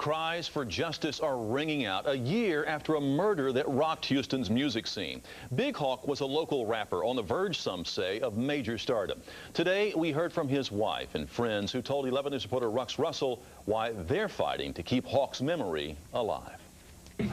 Cries for justice are ringing out a year after a murder that rocked Houston's music scene. Big Hawk was a local rapper on the verge, some say, of major stardom. Today, we heard from his wife and friends who told 11 News reporter Rux Russell why they're fighting to keep Hawk's memory alive.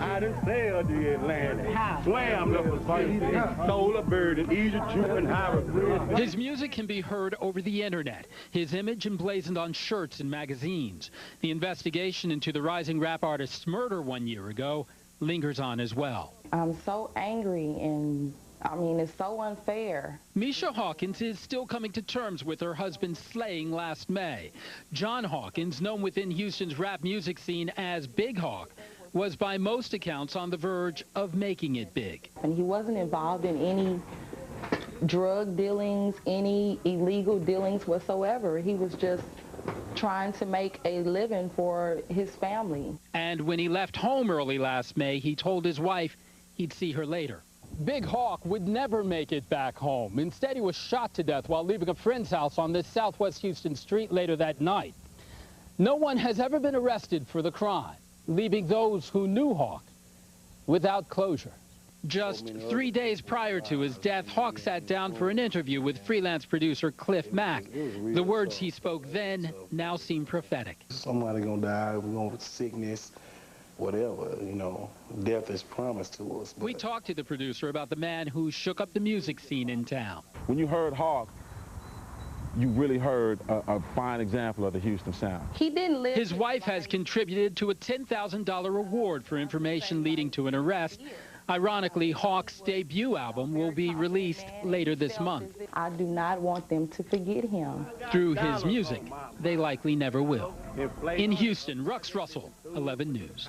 I done sailed the Atlantic, swam up the Pacific, stole a bird in Egypt, and Howard. His music can be heard over the internet, his image emblazoned on shirts and magazines. The investigation into the rising rap artist's murder 1 year ago lingers on as well. I'm so angry, and I mean, it's so unfair. Misha Hawkins is still coming to terms with her husband's slaying last May. John Hawkins, known within Houston's rap music scene as Big Hawk, was by most accounts on the verge of making it big. And he wasn't involved in any drug dealings, any illegal dealings whatsoever. He was just trying to make a living for his family. And when he left home early last May, he told his wife he'd see her later. Big Hawk would never make it back home. Instead, he was shot to death while leaving a friend's house on this southwest Houston street later that night. No one has ever been arrested for the crime, leaving those who knew Hawk without closure. Just 3 days prior to his death, Hawk sat down for an interview with freelance producer Cliff Mack. The words he spoke then now seem prophetic. Somebody gonna die, we're gonna sickness, whatever, you know, death is promised to us. We talked to the producer about the man who shook up the music scene in town. When you heard Hawk, you really heard a fine example of the Houston sound. He didn't live. His wife has contributed to a $10,000 reward for information leading to an arrest. Ironically, Hawk's debut album will be released later this month. I do not want them to forget him. Through his music, they likely never will. In Houston, Rux Russell, 11 News.